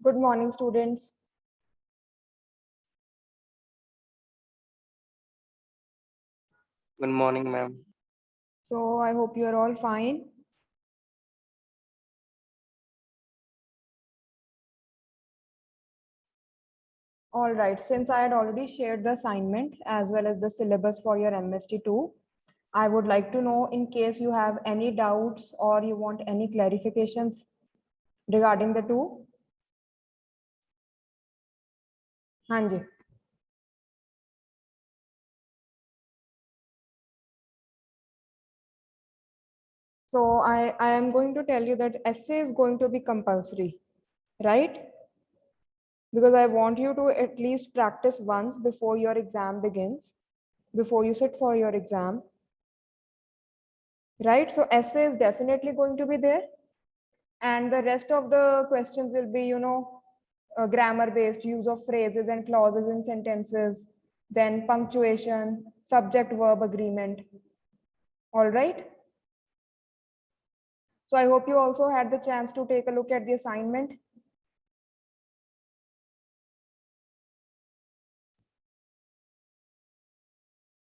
Good morning, students. Good morning, ma'am. So I hope you are all fine. All right, since I had already shared the assignment as well as the syllabus for your MST2, I would like to know in case you have any doubts or you want any clarifications regarding the two. Hanji. So I am going to tell you that essay is going to be compulsory, right? Because I want you to at least practice once before your exam begins, before you sit for your exam, right? So essay is definitely going to be there. And the rest of the questions will be, grammar based, use of phrases and clauses in sentences, then punctuation, subject verb agreement. All right. So I hope you also had the chance to take a look at the assignment.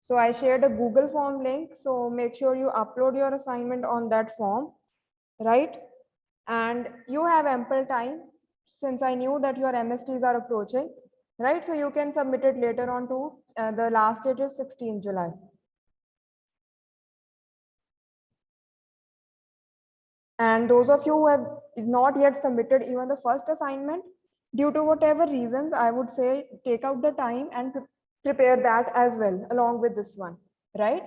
So I shared a Google form link. So make sure you upload your assignment on that form, right? And you have ample time since I knew that your MSTs are approaching, right? So you can submit it later on to the last date is 16 July. And those of you who have not yet submitted even the first assignment, due to whatever reasons, I would say take out the time and prepare that as well along with this one, right?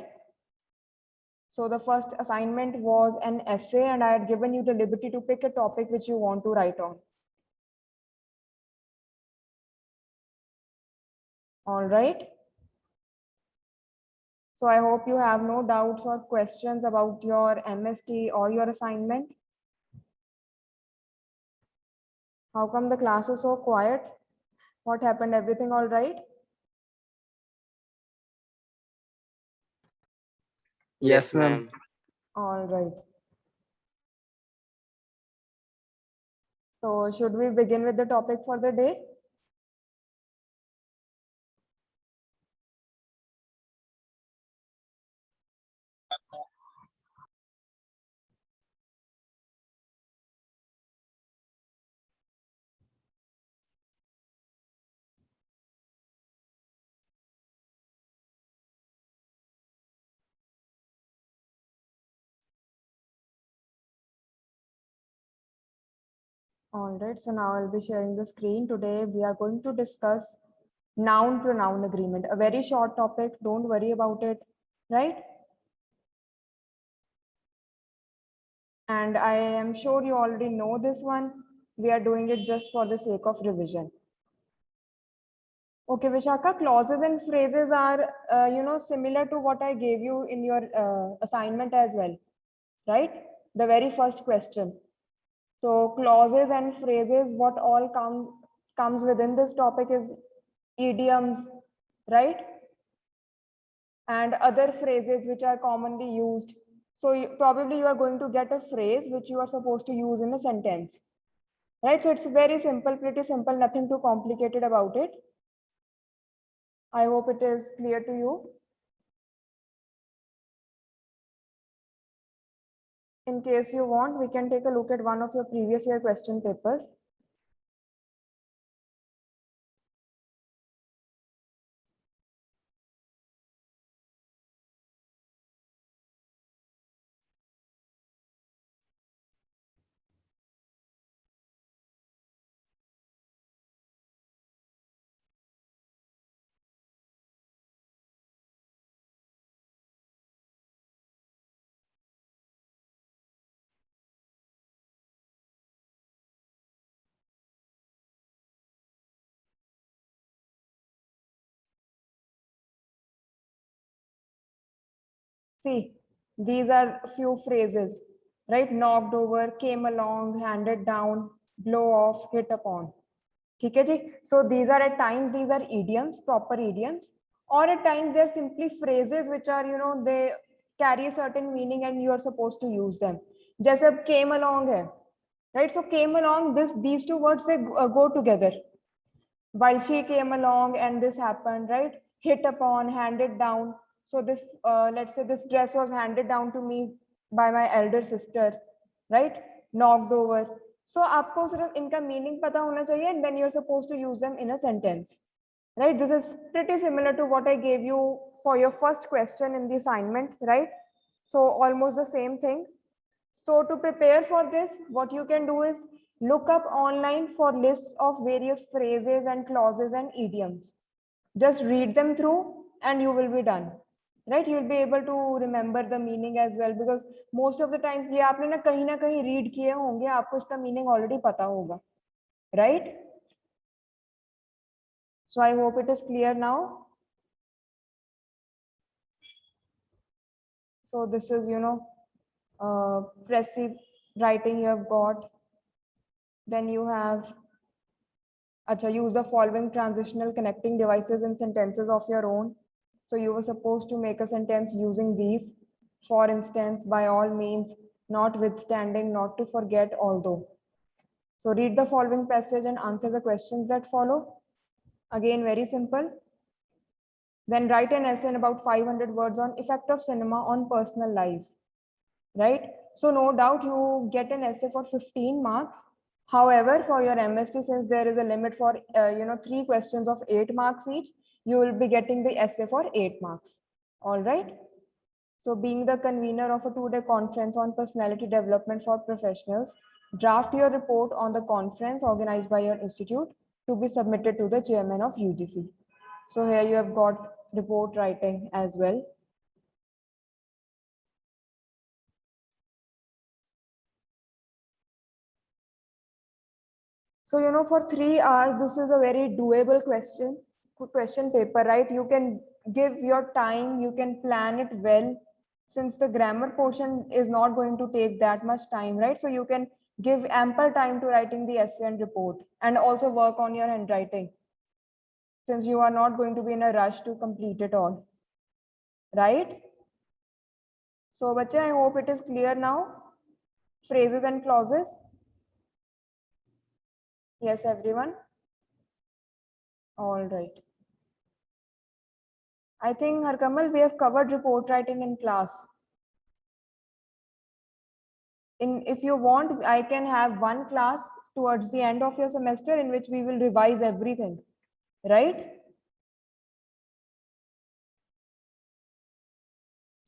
So the first assignment was an essay and I had given you the liberty to pick a topic which you want to write on. All right. So I hope you have no doubts or questions about your MST or your assignment. How come the class is so quiet? What happened? Everything all right? Yes, ma'am. All right. So should we begin with the topic for the day? All right, so now I'll be sharing the screen. Today we are going to discuss noun pronoun agreement, a very short topic. Don't worry about it, right? And I am sure you already know this one. We are doing it just for the sake of revision. Okay, Vishaka, clauses and phrases are, similar to what I gave you in your assignment as well, right? The very first question. So clauses and phrases, what all comes within this topic is idioms, right? And other phrases which are commonly used. So probably you are going to get a phrase which you are supposed to use in a sentence, right? So it's very simple, pretty simple, nothing too complicated about it. I hope it is clear to you. In case you want, we can take a look at one of your previous year question papers. See, these are few phrases, right? Knocked over, came along, handed down, blow off, hit upon. Okay, ji? So these are at times, these are idioms, proper idioms, or at times they're simply phrases which are, they carry a certain meaning and you are supposed to use them. जैसे अब came along है, right? So came along, these two words, they go together. While she came along and this happened, right? Hit upon, handed down. So this, let's say this dress was handed down to me by my elder sister, right? Knocked over. So आपको सिर्फ इनका meaning पता होना चाहिए, and then you're supposed to use them in a sentence, right? This is pretty similar to what I gave you for your first question in the assignment, right? So almost the same thing. So to prepare for this, what you can do is look up online for lists of various phrases and clauses and idioms. Just read them through and you will be done, right? You'll be able to remember the meaning as well, because most of the times ये आपने ना कहीं read किए होंगे, आपको इसका meaning already पता होगा, right? So I hope it is clear now. So this is, passive writing you have got. Then you have, use the following transitional connecting devices in sentences of your own. So you were supposed to make a sentence using these. For instance, by all means, notwithstanding, not to forget, although. So read the following passage and answer the questions that follow. Again, very simple. Then write an essay in about 500 words on effect of cinema on personal lives, right? So no doubt you get an essay for 15 marks. However, for your MST, since there is a limit for 3 questions of 8 marks each, you will be getting the essay for 8 marks. All right. So being the convener of a 2-day conference on personality development for professionals, draft your report on the conference organized by your institute to be submitted to the chairman of UGC. So here you have got report writing as well. So, for 3 hours, this is a very doable question paper, right? You can give your time, you can plan it well, since the grammar portion is not going to take that much time, right? So you can give ample time to writing the essay and report, and also work on your handwriting, since you are not going to be in a rush to complete it all, right? So, bache, I hope it is clear now. Phrases and clauses. Yes, everyone. All right. I think, Harkamal, we have covered report writing in class. If you want, I can have one class towards the end of your semester in which we will revise everything, right?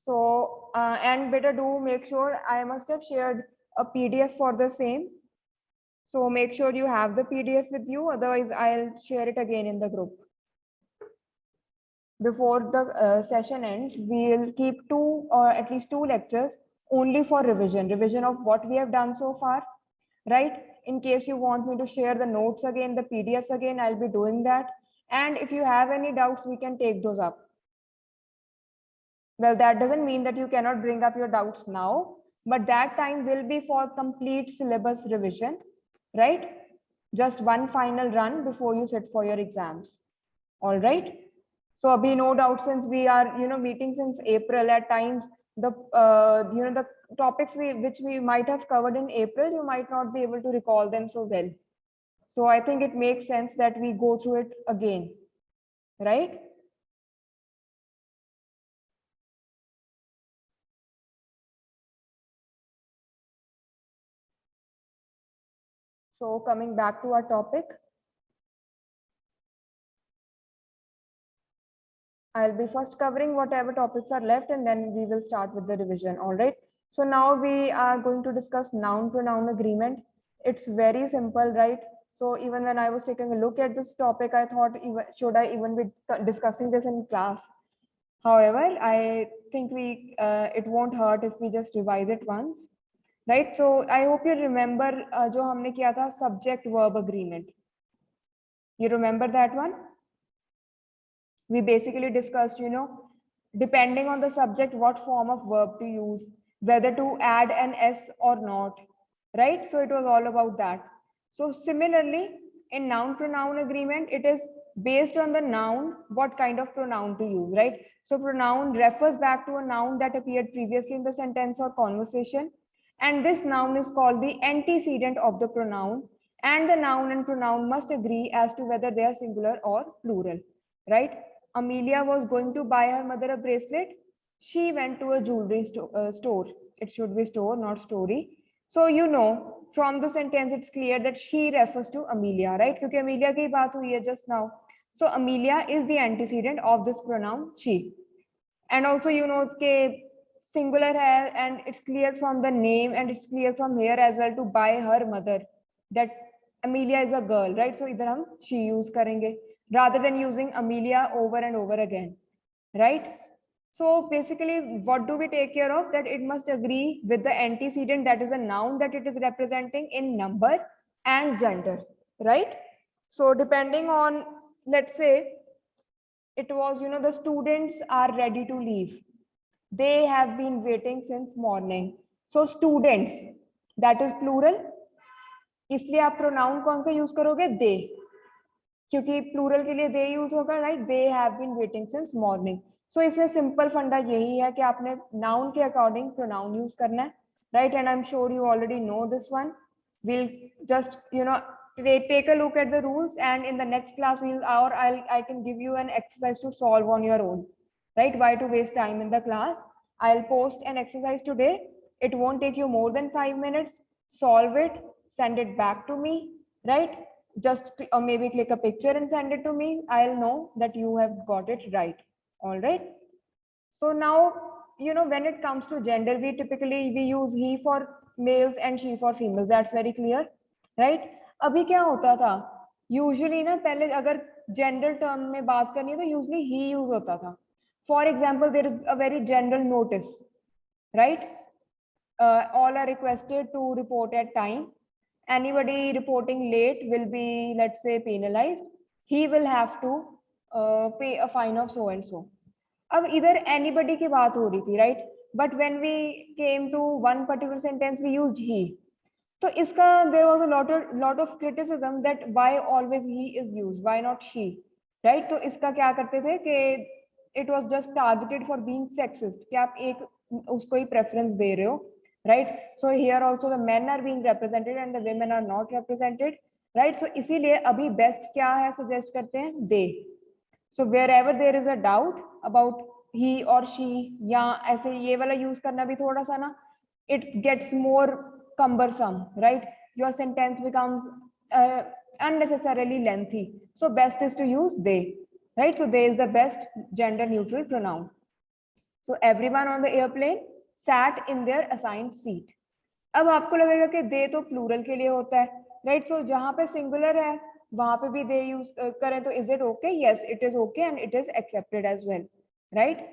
So, and better do make sure, I must have shared a PDF for the same. So make sure you have the PDF with you, otherwise I'll share it again in the group. Before the session ends, we'll keep 2 or at least 2 lectures only for revision of what we have done so far, right? In case you want me to share the notes again, the PDFs again, I'll be doing that. And if you have any doubts, we can take those up. Well, that doesn't mean that you cannot bring up your doubts now, but that time will be for complete syllabus revision, right? Just one final run before you sit for your exams. All right. So abhi, no doubt, since we are, meeting since April, at times the the topics which we might have covered in April, you might not be able to recall them so well. So I think it makes sense that we go through it again, right? So coming back to our topic, I'll be first covering whatever topics are left, and then we will start with the revision. All right. So now we are going to discuss noun-pronoun agreement. It's very simple, right? So even when I was taking a look at this topic, I thought, should I even be discussing this in class? However, I think it won't hurt if we just revise it once, right? So I hope you remember जो हमने किया था subject-verb agreement. You remember that one? We basically discussed, depending on the subject, what form of verb to use, whether to add an S or not, right? So it was all about that. So similarly, in noun-pronoun agreement, it is based on the noun, what kind of pronoun to use, right? So pronoun refers back to a noun that appeared previously in the sentence or conversation, and this noun is called the antecedent of the pronoun, and the noun and pronoun must agree as to whether they are singular or plural, right? Amelia was going to buy her mother a bracelet. She went to a jewelry store. It should be store, not story. So you know from the sentence it's clear that she refers to Amelia, right? Because Amelia की बात हुई है just now. So Amelia is the antecedent of this pronoun she. And also you know कि singular hai, and it's clear from the name, and it's clear from here as well to buy her mother that Amelia is a girl, right? So इधर हम she use करेंगे rather than using Amelia over and over again, right? So basically, what do we take care of? That it must agree with the antecedent, that is a noun that it is representing in number and gender, right? So depending on, let's say, it was, you know, the students are ready to leave. They have been waiting since morning. So students, that is plural. इसलिए आप pronoun कौन सा use करोगे? They. क्योंकि plural के लिए they use होगा, right? They have been waiting since morning. So इसमें सिंपल फंडा यही है कि आपने नाउन के अकॉर्डिंग प्रोनाउन यूज करना है, right? And I am sure you already know this one. we'll just take a look at the rules, and in the next class I can give you an exercise to solve on your own, right? Why to waste time in the class? I'll post an exercise today. It won't take you more than 5 minutes. Solve it, send it back to me, right? Just or maybe click a picture and send it to me. I'll know that you have got it right. All right. So now, when it comes to gender, we use he for males and she for females. That's very clear, right? अभी क्या होता था? Usually ना पहले अगर gender term में बात करनी है तो usually he use होता था. For example, there is a very general notice, right? All are requested to report at time. Anybody reporting late will be, let's say, penalized. He will have to pay a fine of so and so. अब इधर anybody की बात हो रही थी, right? But when we came to one particular sentence, we used he. तो इसका there was a lot of criticism that why always he is used, why not she, right? तो इसका क्या करते थे कि it was just targeted for being sexist, कि आप एक उसको ही preference दे रहे हो, right? So here also the men are being represented and the women are not represented, right? So इसीलिए अभी best क्या है suggest करते हैं? they. So wherever there is a doubt about he or she, या ऐसे ये वाला use करना भी थोड़ा सा ना, it gets more cumbersome, right? Your sentence becomes unnecessarily lengthy. So best is to use they, right? So they is the best gender neutral pronoun. So everyone on the airplane sat in their assigned seat. अब आपको लगेगा कि they तो plural के लिए होता है, right? So जहाँ पे singular है वहाँ पे भी they use करें तो is it okay? Yes, it is okay and it is accepted as well, right?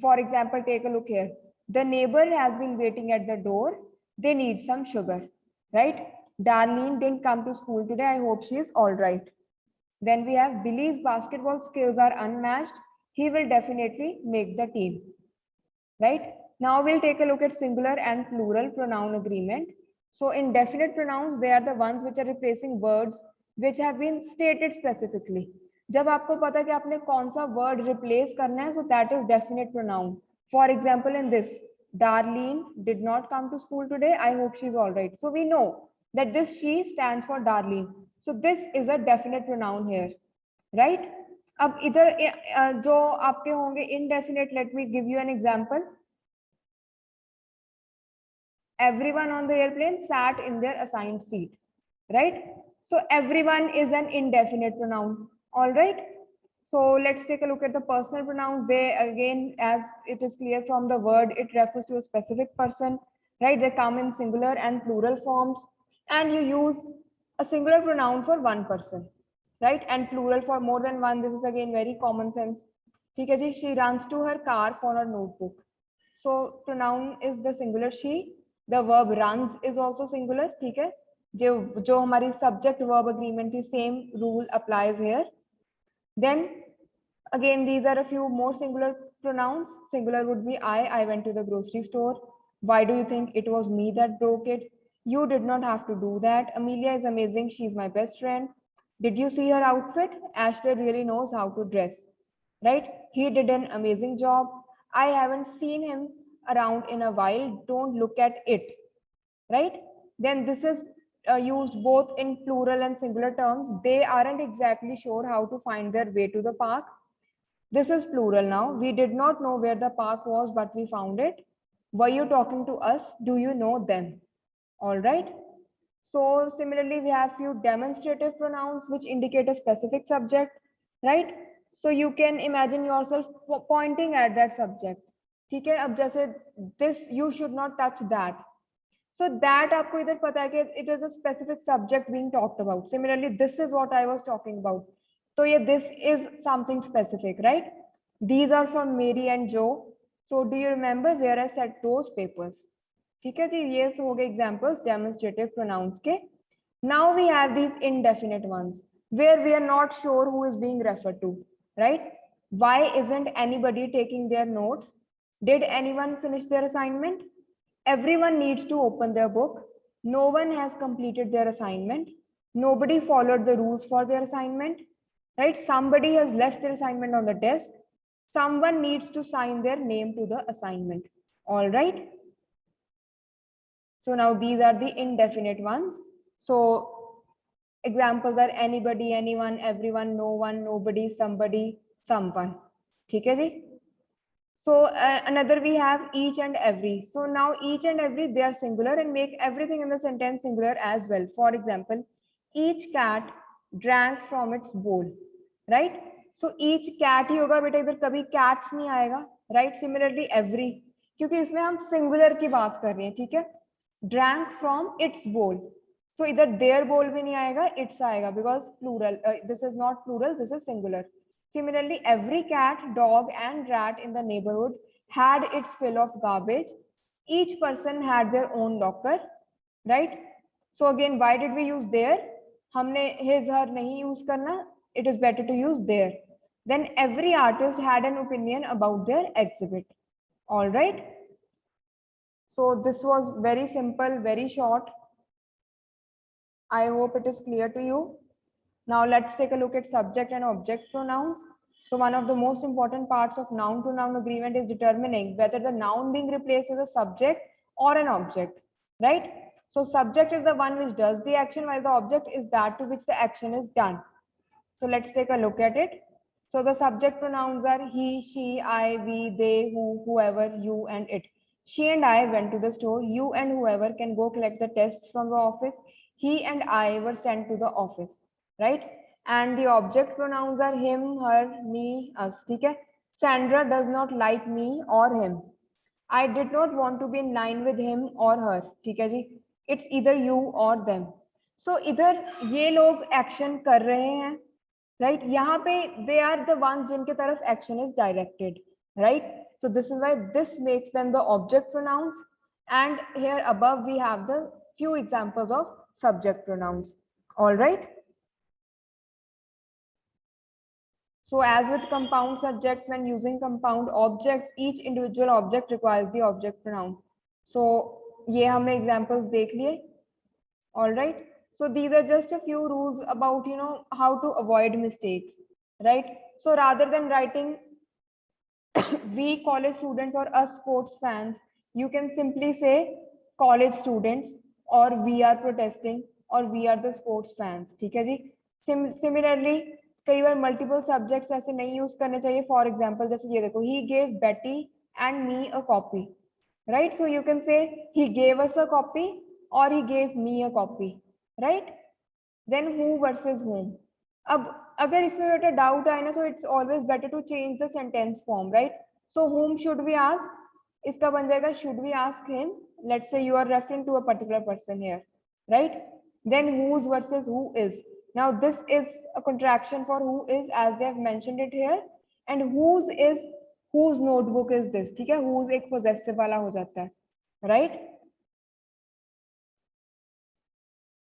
For example, take a look here. The neighbor has been waiting at the door. They need some sugar, right? Darlene didn't come to school today. I hope she is all right. Then we have Billy's basketball skills are unmatched. He will definitely make the team, right? Now we'll take a look at singular and plural pronoun agreement. So in definite pronouns, they are the ones which are replacing words which have been stated specifically. जब आपको पता है कि आपने कौन सा word replace करना है, so that is definite pronoun. For example, in this, Darlene did not come to school today. I hope she's all right. So we know that this she stands for Darlene. So this is a definite pronoun here, right? अब इधर जो आपके होंगे indefinite, let me give you an example. Everyone on the airplane sat in their assigned seat, right? So everyone is an indefinite pronoun, all right? So let's take a look at the personal pronouns. They, again, as it is clear from the word, it refers to a specific person, right? They come in singular and plural forms, and you use a singular pronoun for one person, right? And plural for more than one. This is again very common sense. ठीक है जी, she runs to her car for her notebook. So pronoun is the singular she. The verb runs is also singular. ठीक है, जो हमारी subject verb agreement थी, same rule applies here. Then again, these are a few more singular pronouns. Singular would be I went to the grocery store. Why do you think it was me that broke it? You did not have to do that. Amelia is amazing. She's my best friend. Did you see her outfit? Ashley really knows how to dress, right? He did an amazing job. I haven't seen him around in a while. Don't look at it. right? Then this is used both in plural and singular terms. They aren't exactly sure how to find their way to the park. This is plural now. We did not know where the park was, but we found it. Were you talking to us? Do you know them? All right. So similarly, we have few demonstrative pronouns which indicate a specific subject, right? So you can imagine yourself pointing at that subject. ठीक है, अब जैसे this you should not touch that. So that आपको इधर पता है कि it is a specific subject being talked about. Similarly, this is what I was talking about. So yeah, this is something specific, right? These are from Mary and Joe. So do you remember where I set those papers? ठीक है जी, ये हो गए examples demonstrative pronouns के. Now we have these indefinite ones where we are not sure who is being referred to, right? Why isn't anybody taking their notes? Did anyone finish their assignment? Everyone needs to open their book. No one has completed their assignment. Nobody followed the rules for their assignment, right? Somebody has left their assignment on the desk. Someone needs to sign their name to the assignment. All right. So now these are the indefinite ones. So examples are anybody, anyone, everyone, no one, nobody, somebody, someone. ठीक है जी? So another we have each and every. So now each and every, they are singular and make everything in the sentence singular as well. For example, each cat drank from its bowl, right? So each cat ही होगा बेटा, इधर कभी cats नहीं आएगा, right? Similarly every, क्योंकि इसमें हम singular की बात कर रहे हैं, ठीक है? Drank from its bowl. So इधर their bowl भी नहीं आएगा, its आएगा because plural. This is not plural, this is singular. Similarly, every cat, dog, and rat in the neighborhood had its fill of garbage. Each person had their own locker, right? So again, why did we use their? हमने his, her नहीं use करना. It is better to use their. Then every artist had an opinion about their exhibit. All right. So this was very simple, very short. I hope it is clear to you. Now let's take a look at subject and object pronouns. So one of the most important parts of noun to noun agreement is determining whether the noun being replaced is a subject or an object, right? So subject is the one which does the action, while the object is that to which the action is done. So let's take a look at it. So the subject pronouns are he, she, I, we, they, who, whoever, you, and it. She and I went to the store. You and whoever can go collect the tests from the office. He and I were sent to the office, right? And the object pronouns are him, her, me, us. Okay? Sandra does not like me or him. I did not want to be in line with him or her. ठीक है जी? It's either you or them. So इधर ये लोग action कर रहे हैं, right? यहाँ पे they are the ones जिनके तरफ action is directed, right? So this is why this makes them the object pronouns. And here above we have the few examples of subject pronouns. All right. So as with compound subjects, when using compound objects, each individual object requires the object pronoun. So ये हमने examples देख लिए. All right. So these are just a few rules about, you know, how to avoid mistakes, right? So rather than writing we college students or us sports fans, you can simply say college students or we are protesting or we are the sports fans. ठीक है जी? Similarly, कई बार multiple subjects ऐसे नहीं use करने चाहिए. For example, जैसे ये देखो, he gave Betty and me a copy, right? So you can say he gave us a copy or he gave me a copy, right? Then who versus whom. अब अगर इसमें बेटा doubt आए ना, so it's always better to change the sentence form, right? So whom should we ask? इसका बन जाएगा should we ask him. Let's say you are referring to a particular person here, right? Then whose versus who is. Now this is a contraction for who is, as they have mentioned it here. And whose is whose notebook is this. ठीक है? Whose एक possessive वाला हो जाता है, right?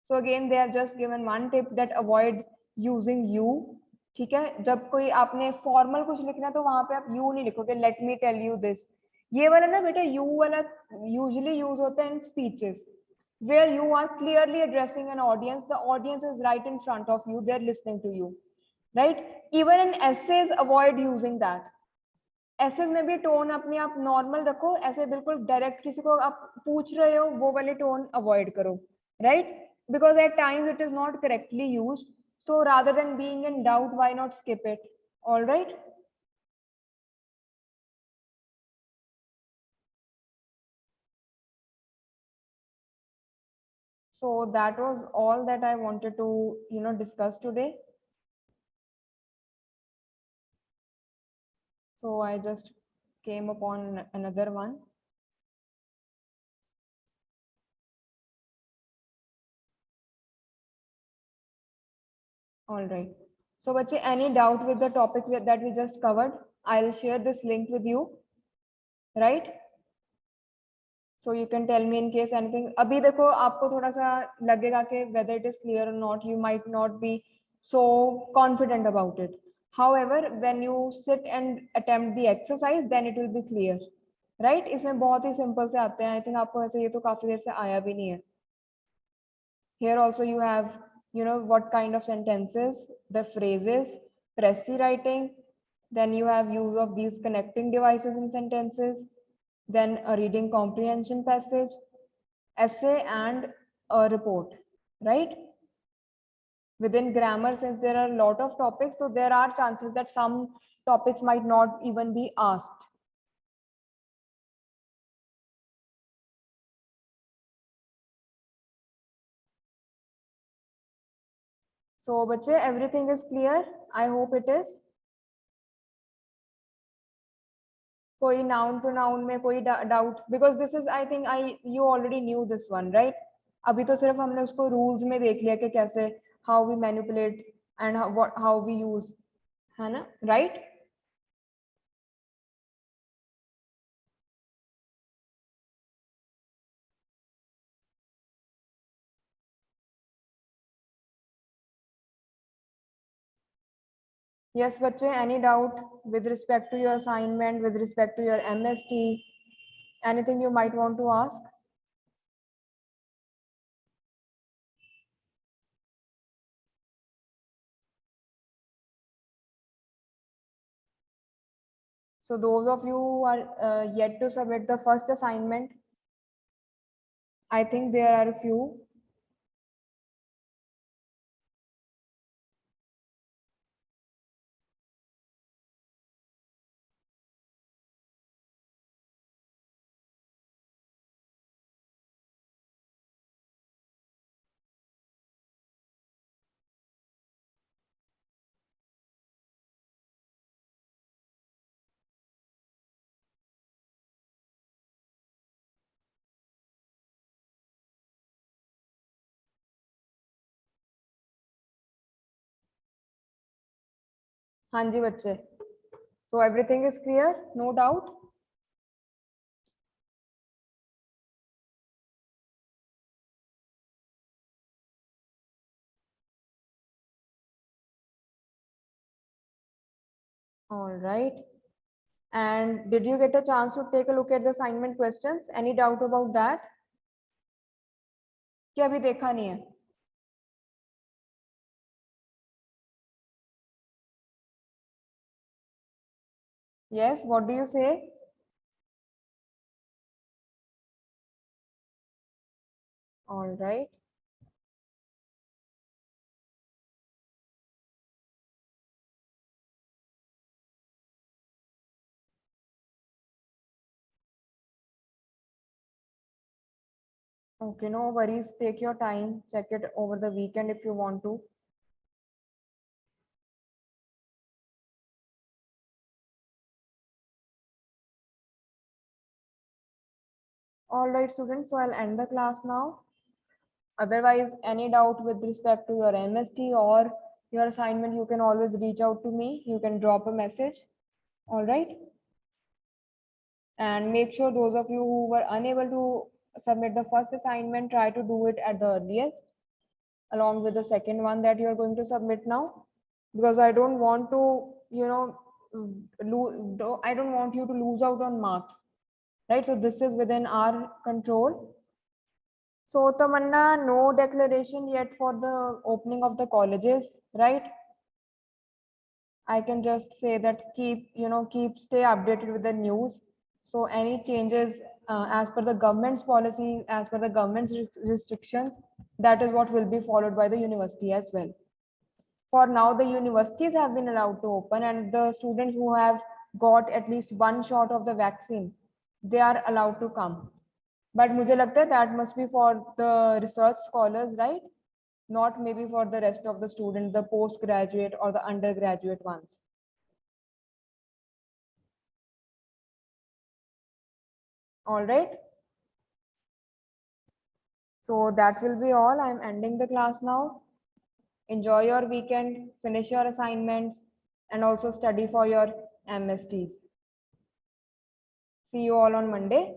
So again, they have just given one tip that avoid using you. ठीक है? जब कोई आपने formal कुछ लिखना तो वहां पे आप you नहीं लिखोगे. Let me tell you this. ये वाला ना बेटा you वाला usually use होता है in speeches where you are clearly addressing an audience. The audience is right in front of you. They're listening to you, right? Even in essays, avoid using that. ऐसे में भी tone अपने आप normal रखो, ऐसे बिल्कुल डायरेक्ट किसी को आप पूछ रहे हो वो वाले टोन अवॉइड करो, right? Because at times it is not correctly used, so rather than being in doubt, why not skip it? All right. So that was all that I wanted to, discuss today. So I just came upon another one. All right. So bache, any doubt with the topic that we just covered? I'll share this link with you, right? So you can tell me in case anything. अभी देखो आपको थोड़ा सा लगेगा कि whether it is clear or not, you might not be so confident about it. However, when you sit and attempt the exercise, then it will be clear, right? इसमें बहुत ही simple से आते हैं. I think आपको ऐसे ये तो काफी देर से आया भी नहीं है. Here also you have, what kind of sentences, the phrases, Pressy writing. Then you have use of these connecting devices in sentences. Then a reading comprehension passage, essay and a report, right? Within grammar, since there are a lot of topics, so there are chances that some topics might not even be asked. So bache, everything is clear. I hope it is. कोई noun to noun में कोई doubt, because this is, I think you already knew this one, right? अभी तो सिर्फ हमने उसको rules में देख लिया कि कैसे how we manipulate and how we use, है ना, right? Yes, बच्चे, any doubt with respect to your assignment, with respect to your MST, anything you might want to ask? So those of you who are yet to submit the first assignment, I think there are a few. हाँ जी बच्चे. So everything is clear, no doubt. All right. And did you get a chance to take a look at the assignment questions? Any doubt about that? कि अभी देखा नहीं है? Yes, what do you say? All right. Okay, no worries. Take your time. Check it over the weekend if you want to. All right, students. So I'll end the class now. Otherwise, any doubt with respect to your MST or your assignment, you can always reach out to me. You can drop a message. All right. And make sure those of you who were unable to submit the first assignment, try to do it at the earliest, along with the second one that you're going to submit now, because I don't want to, I don't want you to lose out on marks, right? So this is within our control. So Tamanna, no declaration yet for the opening of the colleges, right? I can just say that stay updated with the news. So any changes as per the government's policy, as per the government's restrictions, that is what will be followed by the university as well. For now, the universities have been allowed to open, and the students who have got at least one shot of the vaccine, they are allowed to come. But मुझे लगता है that must be for the research scholars, right? Not maybe for the rest of the students, the postgraduate or the undergraduate ones. All right. So that will be all. I'm ending the class now. Enjoy your weekend, finish your assignments, and also study for your MSTs. See you all on Monday.